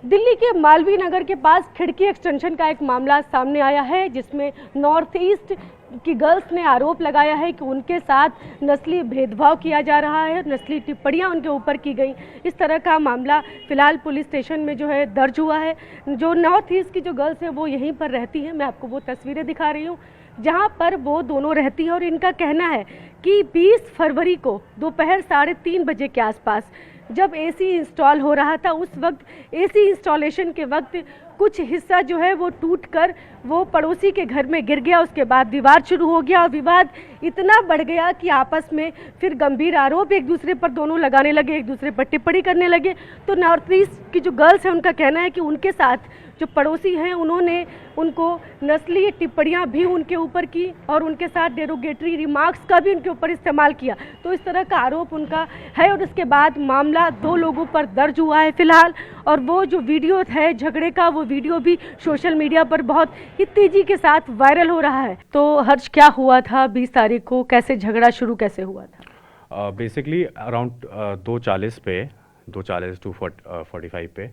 दिल्ली के मालवीय नगर के पास खिड़की एक्सटेंशन का एक मामला सामने आया है, जिसमें नॉर्थ ईस्ट की गर्ल्स ने आरोप लगाया है कि उनके साथ नस्ली भेदभाव किया जा रहा है, नस्ली टिप्पणियां उनके ऊपर की गई। इस तरह का मामला फिलहाल पुलिस स्टेशन में जो है दर्ज हुआ है। जो नॉर्थ ईस्ट की जो गर्ल्स हैं वो यहीं पर रहती हैं। मैं आपको वो तस्वीरें दिखा रही हूँ जहाँ पर वो दोनों रहती हैं और इनका कहना है कि 20 फरवरी को दोपहर 3:30 बजे के आसपास जब एसी इंस्टॉल हो रहा था, उस वक्त एसी इंस्टॉलेशन के वक्त कुछ हिस्सा जो है वो टूटकर वो पड़ोसी के घर में गिर गया। उसके बाद विवाद शुरू हो गया और विवाद इतना बढ़ गया कि आपस में फिर गंभीर आरोप एक दूसरे पर दोनों लगाने लगे, एक दूसरे पर टिप्पणी करने लगे। तो नॉर्थ ईस्ट की जो गर्ल्स हैं उनका कहना है कि उनके साथ जो पड़ोसी हैं उन्होंने उनको नस्लीय टिप्पणियां भी उनके ऊपर की और उनके साथ डेरोगेटरी रिमार्क्स का भी उनके ऊपर इस्तेमाल किया। तो इस तरह का आरोप उनका है और उसके बाद मामला 2 लोगों पर दर्ज हुआ है फिलहाल। और वो जो वीडियो है झगड़े का, वो वीडियो भी सोशल मीडिया पर बहुत ही तेजी के साथ वायरल हो रहा है। तो हर्ष, क्या हुआ था 20 तारीख को, कैसे झगड़ा शुरू कैसे हुआ था? बेसिकली अराउंड 2:40 पे 2:40 to 45 पे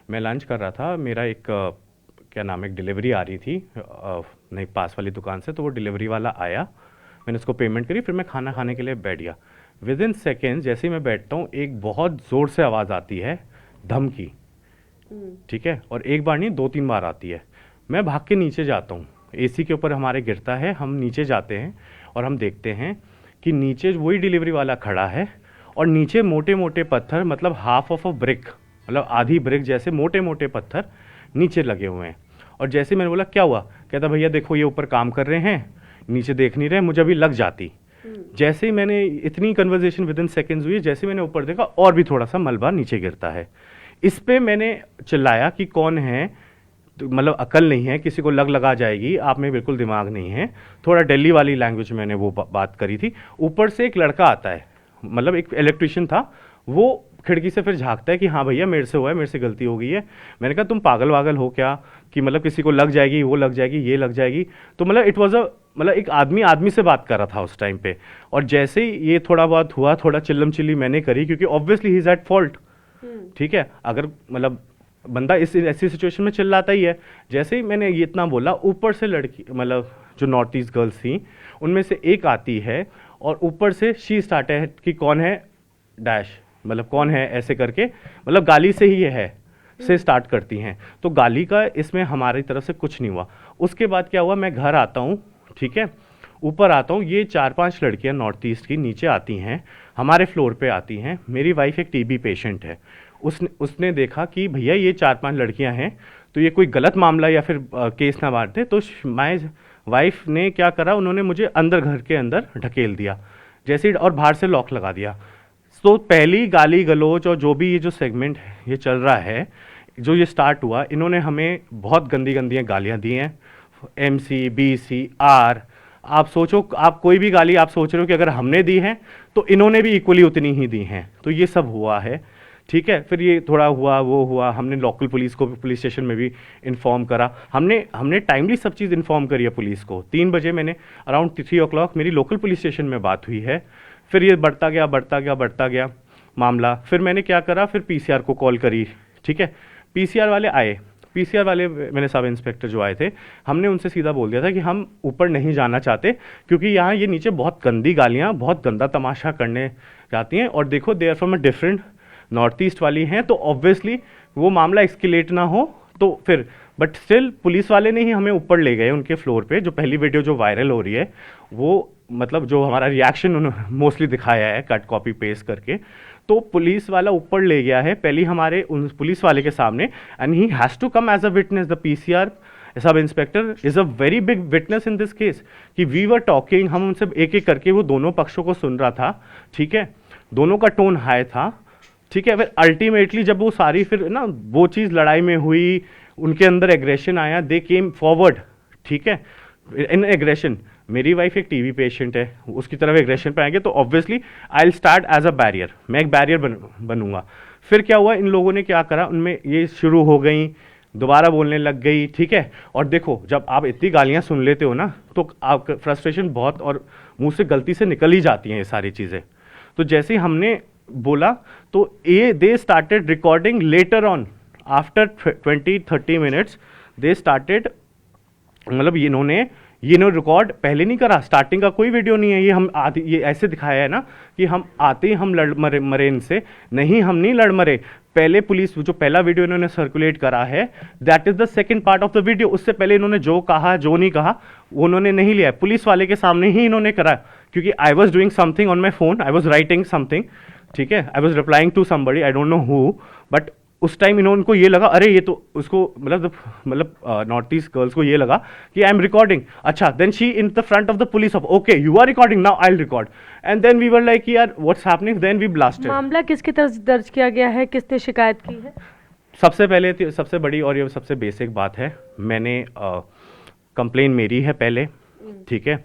मैं लंच कर रहा था। मेरा एक क्या नाम है, एक डिलीवरी आ रही थी नहीं पास वाली दुकान से। तो वो डिलीवरी वाला आया, मैंने उसको पेमेंट करी, फिर मैं खाना खाने के लिए बैठ गया। विद इन सेकेंड जैसे ही मैं बैठता हूँ एक बहुत ज़ोर से आवाज़ आती है धमकी, ठीक है, और एक बार नहीं 2-3 बार आती है। मैं भाग के नीचे जाता हूँ, एसी के ऊपर हमारे गिरता है, हम नीचे जाते हैं और हम देखते हैं कि नीचे वही डिलीवरी वाला खड़ा है और नीचे मोटे मोटे पत्थर, मतलब हाफ ऑफ अ ब्रिक, मतलब आधी ब्रिक जैसे मोटे मोटे पत्थर नीचे लगे हुए हैं। और जैसे मैंने बोला क्या हुआ, कहता भैया देखो ये ऊपर काम कर रहे हैं, नीचे देख नहीं रहे, मुझे अभी लग जाती। जैसे ही मैंने इतनी कन्वर्सेशन विद इन सेकेंड्स हुई, जैसे मैंने ऊपर देखा और भी थोड़ा सा मलबा नीचे गिरता है। इस पे मैंने चिल्लाया कि कौन है, तो मतलब अकल नहीं है, किसी को लगा जाएगी, आप में बिल्कुल दिमाग नहीं है। थोड़ा दिल्ली वाली लैंग्वेज मैंने वो बात करी थी। ऊपर से एक लड़का आता है, मतलब एक इलेक्ट्रिशियन था, वो खिड़की से फिर झांकता है कि हाँ भैया मेरे से हुआ है, मेरे से गलती हो गई है। मैंने कहा तुम पागल वागल हो क्या, कि मतलब किसी को लग जाएगी, वो लग जाएगी, ये लग जाएगी। तो मतलब इट वॉज मतलब एक आदमी से बात कर रहा था उस टाइम पे। और जैसे ही ये थोड़ा बहुत हुआ, थोड़ा चिल्लम चिल्ली मैंने करी, क्योंकि obviously he is at fault, ठीक है, अगर मतलब बंदा ऐसी सिचुएशन में चिल्लाता ही है। जैसे ही मैंने ये इतना बोला, ऊपर से लड़की, मतलब जो नॉर्थ ईस्ट गर्ल्स थी उनमें से एक आती है और ऊपर से शी स्टार्टेड कि कौन है डैश, मतलब कौन है ऐसे करके, मतलब गाली से ही ये है से स्टार्ट करती हैं। तो गाली का इसमें हमारी तरफ से कुछ नहीं हुआ। उसके बाद क्या हुआ, मैं घर आता हूँ, ठीक है, ऊपर आता हूँ, ये 4-5 लड़कियाँ नॉर्थ ईस्ट की नीचे आती हैं, हमारे फ्लोर पे आती हैं। मेरी वाइफ एक टीबी पेशेंट है, उसने देखा कि भैया ये 4-5 लड़कियां हैं, तो ये कोई गलत मामला या फिर केस ना बांटते। तो माय वाइफ ने क्या करा, उन्होंने मुझे अंदर, घर के अंदर ढकेल दिया जैसे, और बाहर से लॉक लगा दिया। तो पहली गाली गलोच और जो भी ये जो सेगमेंट है ये चल रहा है, जो ये स्टार्ट हुआ, इन्होंने हमें बहुत गंदी गंदी गालियाँ दी हैं, MC, BC, R। आप सोचो, आप कोई भी गाली आप सोच रहे हो कि अगर हमने दी है तो इन्होंने भी इक्वली उतनी ही दी हैं। तो ये सब हुआ है, ठीक है। फिर ये थोड़ा हुआ, वो हुआ, हमने लोकल पुलिस को, पुलिस स्टेशन में भी इन्फॉर्म करा। हमने टाइमली सब चीज़ इन्फॉर्म करी है पुलिस को। 3 बजे मैंने अराउंड 3 o'clock मेरी लोकल पुलिस स्टेशन में बात हुई है। फिर ये बढ़ता गया मामला। फिर मैंने क्या करा, फिर PCR को कॉल करी, ठीक है। PCR वाले आए, PCR वाले मैंने सब इंस्पेक्टर जो आए थे, हमने उनसे सीधा बोल दिया था कि हम ऊपर नहीं जाना चाहते, क्योंकि यहाँ ये नीचे बहुत गंदी गालियाँ, बहुत गंदा तमाशा करने जाती हैं। और देखो they are from a different, north east वाली हैं, तो ऑब्वियसली वो मामला एक्सकेलेट ना हो। तो फिर बट स्टिल पुलिस वाले ने ही हमें ऊपर ले गए उनके फ्लोर पे। जो पहली वीडियो जो वायरल हो रही है, वो मतलब जो हमारा रिएक्शन उन्होंने मोस्टली दिखाया है कट कॉपी पेस्ट करके, तो पुलिस वाला ऊपर ले गया है पहले हमारे उन पुलिस वाले के सामने, and he has to come as a witness. The PCR sub inspector is a very big witness in this case, कि वी वर टॉकिंग, हम उनसे एक एक करके वो दोनों पक्षों को सुन रहा था, ठीक है, दोनों का टोन हाई था, ठीक है। फिर अल्टीमेटली जब वो सारी फिर ना वो चीज़ लड़ाई में हुई, उनके अंदर एग्रेशन आया, दे केम फॉरवर्ड, ठीक है, इन एग्रेशन। मेरी वाइफ एक टीबी पेशेंट है, उसकी तरफ एग्रेशन पे आएंगे तो obviously I will start as a barrier, मैं एक बैरियर बनूंगा। फिर क्या हुआ, इन लोगों ने क्या करा, उनमें ये शुरू हो गई, दोबारा बोलने लग गई, ठीक है। और देखो जब आप इतनी गालियां सुन लेते हो ना, तो आप फ्रस्ट्रेशन बहुत, और मुंह से गलती से निकल ही जाती हैं ये सारी चीज़ें। तो जैसे ही हमने बोला तो ये they started recording later on after 20-30 minutes they started, मतलब ये रिकॉर्ड पहले नहीं करा, स्टार्टिंग का कोई वीडियो नहीं है, ये ऐसे दिखाया है ना कि हम आते ही हम लड़ मरे इनसे, नहीं हम नहीं लड़ मरे। पहले पुलिस जो पहला वीडियो इन्होंने सर्कुलेट करा है, that is the second part of the video. उससे पहले इन्होंने जो कहा जो नहीं कहा वो उन्होंने नहीं लिया, पुलिस वाले के सामने ही इन्होंने करा, क्योंकि I was doing something on my phone, I was writing something, ठीक है, I was replying to somebody, I don't know who, but उस टाइम उनको ये लगा, अरे ये तो उसको मतलब नॉर्थ ईस्ट गर्ल्स को ये लगा कि आई एम रिकॉर्डिंग। अच्छा, then she in the front of the police off, okay you are recording, now I will record, and then we were like यार what's happening, then we blasted. मामला किसकी तरफ दर्ज किया गया है, किसने शिकायत की है? सबसे पहले सबसे बड़ी और ये सबसे बेसिक बात है, मैंने कंप्लेन मेरी है पहले, ठीक है,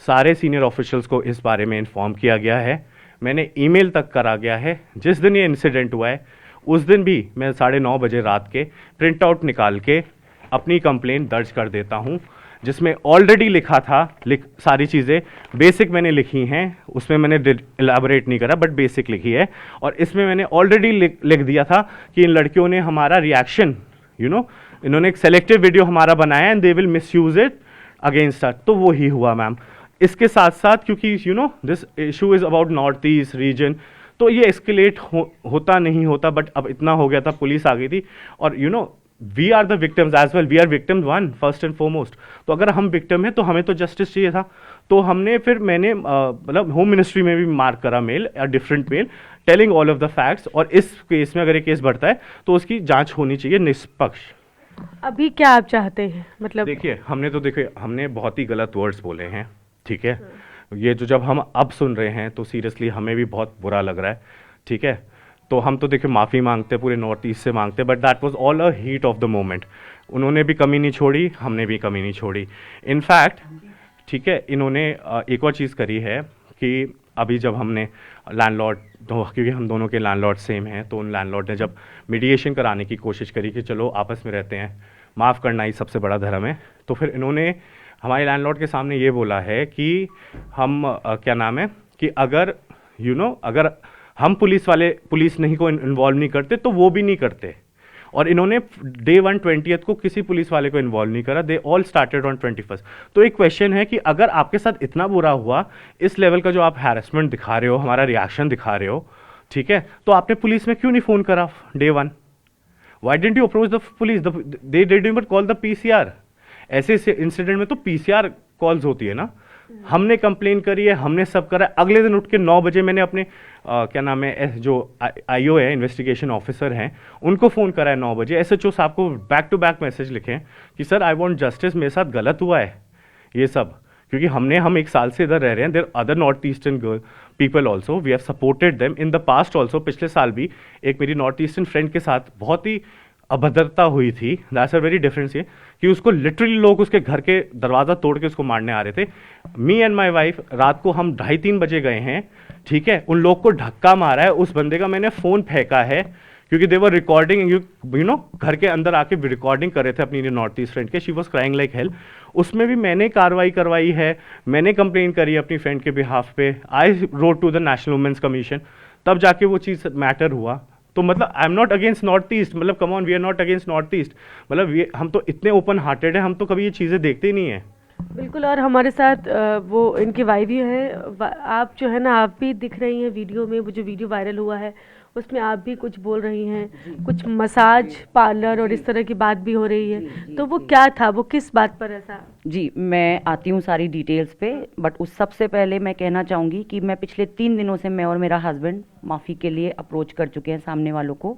सारे सीनियर ऑफिशियल्स को इस बारे में इन्फॉर्म किया गया है, मैंने ईमेल तक करा गया है। जिस दिन ये इंसिडेंट हुआ है उस दिन भी मैं 9:30 बजे रात के प्रिंट आउट निकाल के अपनी कंप्लेन दर्ज कर देता हूं, जिसमें ऑलरेडी लिखा था, सारी चीज़ें बेसिक मैंने लिखी हैं, उसमें मैंने इलाबोरेट नहीं करा बट बेसिक लिखी है, और इसमें मैंने ऑलरेडी लिख दिया था कि इन लड़कियों ने हमारा रिएक्शन, इन्होंने एक सेलेक्टिव वीडियो हमारा बनाया and they will miss use it against us, तो वो ही हुआ मैम। इसके साथ साथ क्योंकि this issue is about north east region, तो ये एस्केलेट होता नहीं होता, बट अब इतना हो गया था, पुलिस आ गई थी, और we are the victims as well, we are victim one first and foremost. तो अगर हम विक्टिम हैं तो हमें तो जस्टिस चाहिए था, तो मैंने मतलब होम मिनिस्ट्री में भी मार्क करा mail, different mail telling all of the facts, और इस केस में अगर ये केस बढ़ता है तो उसकी जांच होनी चाहिए निष्पक्ष। अभी क्या आप चाहते हैं, मतलब? देखिए हमने बहुत ही गलत वर्ड्स बोले हैं, ठीक है, ये जो जब हम अब सुन रहे हैं तो सीरियसली हमें भी बहुत बुरा लग रहा है, ठीक है, तो हम तो देखिए माफ़ी मांगते, पूरे नॉर्थ ईस्ट से मांगते, but that was all a heat of the moment. उन्होंने भी कमी नहीं छोड़ी, हमने भी कमी नहीं छोड़ी, इनफैक्ट, ठीक है, इन्होंने एक और चीज़ करी है कि अभी जब हमने लैंडलॉर्ड, क्योंकि हम दोनों के लैंडलॉर्ड सेम हैं, तो उन लैंडलॉर्ड ने जब मीडिएशन कराने की कोशिश करी कि चलो आपस में रहते हैं, माफ़ करना ही सबसे बड़ा धर्म है, तो फिर इन्होंने हमारे लैंडलॉर्ड के सामने ये बोला है कि हम क्या नाम है कि अगर अगर हम पुलिस नहीं को इन्वॉल्व नहीं करते तो वो भी नहीं करते, और इन्होंने Day 1 20th को किसी पुलिस वाले को इन्वॉल्व नहीं करा, they all started on 21st। तो एक क्वेश्चन है कि अगर आपके साथ इतना बुरा हुआ, इस लेवल का जो आप हैरेसमेंट दिखा रहे हो, हमारा रिएक्शन दिखा रहे हो, ठीक है, तो आपने पुलिस में क्यों नहीं फ़ोन करा Day 1? Why didn't you approach the police? They didn't even call the PCR. ऐसे इंसिडेंट में तो PCR कॉल्स होती है ना, हमने कंप्लेन करी है, हमने सब करा है। अगले दिन उठ के 9 बजे मैंने अपने क्या नाम है, जो IO है, इन्वेस्टिगेशन ऑफिसर हैं, उनको फ़ोन करा है 9 बजे। SHO साहब को बैक टू बैक मैसेज लिखे कि सर आई वांट जस्टिस, मेरे साथ गलत हुआ है ये सब, क्योंकि हम 1 साल से इधर रह रहे हैं। There other north eastern people also, we have supported them in the past also. पिछले साल भी एक मेरी नॉर्थ ईस्टर्न फ्रेंड के साथ बहुत ही अभद्रता हुई थी, दैट्स अ वेरी डिफरेंस ये, कि उसको लिटरली लोग उसके घर के दरवाज़ा तोड़ के उसको मारने आ रहे थे। मी एंड माई वाइफ रात को हम 2:30-3 बजे गए हैं, ठीक है, उन लोग को धक्का मारा है, उस बंदे का मैंने फ़ोन फेंका है, क्योंकि दे वर रिकॉर्डिंग, घर के अंदर आके रिकॉर्डिंग कर रहे थे अपनी नॉर्थ ईस्ट फ्रेंड के, she was crying like hell. उसमें भी मैंने कार्रवाई करवाई है, मैंने कंप्लेन करी अपनी फ्रेंड के बिहाफ पे, I rode to the national women's commission, तब जाके वो चीज़ मैटर हुआ। तो मतलब I am not against north east, मतलब come on, we are not against north east, मतलब हम तो इतने ओपन हार्टेड हैं, हम तो कभी ये चीज़ें देखते ही नहीं है। बिल्कुल, और हमारे साथ वो इनकी वाइफ भी है, आप जो है ना, आप भी दिख रही हैं वीडियो में, वो जो वीडियो वायरल हुआ है उसमें आप भी कुछ बोल रही हैं, कुछ मसाज पार्लर और इस तरह की बात भी हो रही है, तो वो क्या था, वो किस बात पर ऐसा? जी, मैं आती हूँ सारी डिटेल्स पे, बट उस सबसे पहले मैं कहना चाहूँगी कि मैं पिछले 3 दिनों से, मैं और मेरा हस्बैंड माफ़ी के लिए अप्रोच कर चुके हैं सामने वालों को,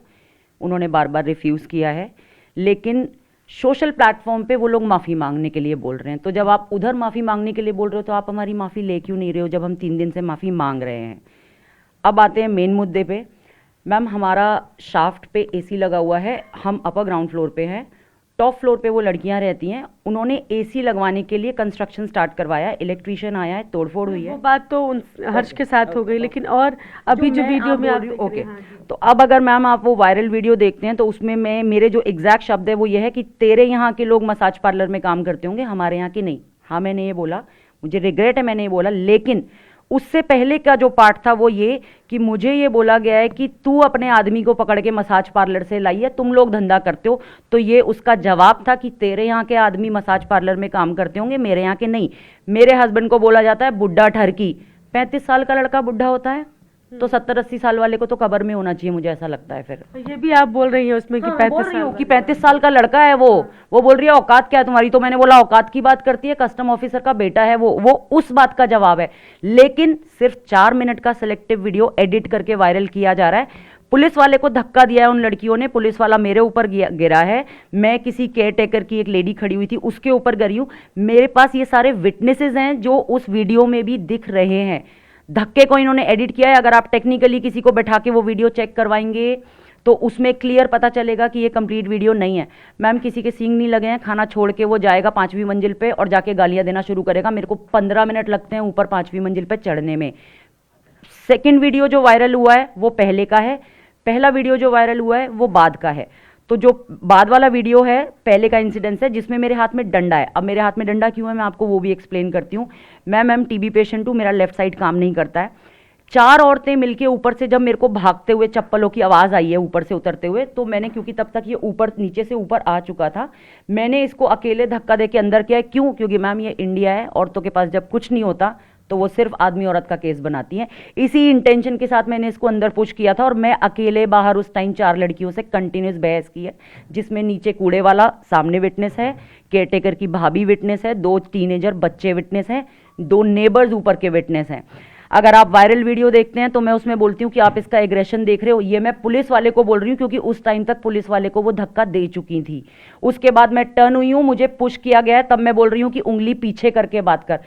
उन्होंने बार बार रिफ्यूज़ किया है, लेकिन सोशल प्लेटफॉर्म पे वो लोग माफ़ी मांगने के लिए बोल रहे हैं। तो जब आप उधर माफ़ी मांगने के लिए बोल रहे हो तो आप हमारी माफ़ी ले क्यों नहीं रहे हो, जब हम 3 दिन से माफ़ी मांग रहे हैं। अब आते हैं मेन मुद्दे पे। मैम, हमारा शाफ्ट पे AC लगा हुआ है, हम अपर ग्राउंड फ्लोर पे हैं, टॉप फ्लोर पे वो लड़कियां रहती हैं, उन्होंने AC लगवाने के लिए कंस्ट्रक्शन स्टार्ट करवाया, इलेक्ट्रीशियन आया है, तोड़फोड़ हुई है। वो बात तो हर्ष के साथ हो गई, लेकिन और अभी जो वीडियो में आप ओके, तो अब अगर मैम आप वो वायरल वीडियो देखते हैं तो उसमें मेरे जो एग्जैक्ट शब्द है वो ये है कि तेरे यहाँ के लोग मसाज पार्लर में काम करते होंगे, हमारे यहाँ के नहीं। हाँ, मैंने ये बोला, मुझे रिग्रेट है मैंने ये बोला, लेकिन उससे पहले का जो पार्ट था वो ये कि मुझे ये बोला गया है कि तू अपने आदमी को पकड़ के मसाज पार्लर से लाई है, तुम लोग धंधा करते हो। तो ये उसका जवाब था कि तेरे यहाँ के आदमी मसाज पार्लर में काम करते होंगे, मेरे यहाँ के नहीं। मेरे हस्बैंड को बोला जाता है बुढ़ा ठरकी। 35 साल का लड़का बुढ़ा होता है तो 70-80 साल वाले को तो कब्र में होना चाहिए, मुझे ऐसा लगता है। फिर ये भी आप बोल रही हैं उसमें कि 35 साल कि 35 साल का लड़का है वो बोल रही है औकात क्या है तुम्हारी। तो मैंने बोला औकात की बात करती है, कस्टम ऑफिसर का बेटा है वो उस बात का जवाब है। लेकिन सिर्फ 4 मिनट का सिलेक्टिव वीडियो एडिट करके वायरल किया जा रहा है। पुलिस वाले को धक्का दिया है उन लड़कियों ने, पुलिस वाला मेरे ऊपर गिरा है, मैं किसी केयर टेकर की एक लेडी खड़ी हुई थी उसके ऊपर गिरी हूं। मेरे पास ये सारे विटनेसेस हैं जो उस वीडियो में भी दिख रहे हैं। धक्के को इन्होंने एडिट किया है। अगर आप टेक्निकली किसी को बैठा के वो वीडियो चेक करवाएंगे तो उसमें क्लियर पता चलेगा कि ये कंप्लीट वीडियो नहीं है। मैम किसी के सींग नहीं लगे हैं, खाना छोड़ के वो जाएगा 5वीं मंजिल पे और जाके गालियां देना शुरू करेगा। मेरे को 15 मिनट लगते हैं ऊपर 5वीं मंजिल पे चढ़ने में। सेकेंड वीडियो जो वायरल हुआ है वो पहले का है, पहला वीडियो जो वायरल हुआ है वो बाद का है। तो जो बाद वाला वीडियो है पहले का इंसिडेंस है जिसमें मेरे हाथ में डंडा है। अब मेरे हाथ में डंडा क्यों है मैं आपको वो भी एक्सप्लेन करती हूँ। मैं मैम टीबी पेशेंट हूँ, मेरा लेफ्ट साइड काम नहीं करता है। 4 औरतें मिलके ऊपर से जब मेरे को भागते हुए चप्पलों की आवाज़ आई है ऊपर से उतरते हुए, तो मैंने क्योंकि तब तक ये ऊपर नीचे से ऊपर आ चुका था, मैंने इसको अकेले धक्का दे के अंदर किया है। क्यों? क्योंकि मैम ये इंडिया है, औरतों के पास जब कुछ नहीं होता तो वो सिर्फ आदमी औरत का केस बनाती हैं। इसी इंटेंशन के साथ मैंने इसको अंदर पुश किया था और मैं अकेले बाहर उस टाइम 4 लड़कियों से कंटिन्यूस बहस की है, जिसमें नीचे कूड़े वाला सामने विटनेस है, केयरटेकर की भाभी विटनेस है, 2 टीनेजर बच्चे विटनेस हैं, 2 नेबर्स ऊपर के विटनेस हैं। अगर आप वायरल वीडियो देखते हैं तो मैं उसमें बोलती हूँ कि आप इसका एग्रेशन देख रहे हो, ये मैं पुलिस वाले को बोल रही हूँ क्योंकि उस टाइम तक पुलिस वाले को वो धक्का दे चुकी थी। उसके बाद मैं टर्न हुई हूँ, मुझे पुश किया गया है, तब मैं बोल रही हूँ कि उंगली पीछे करके बात कर।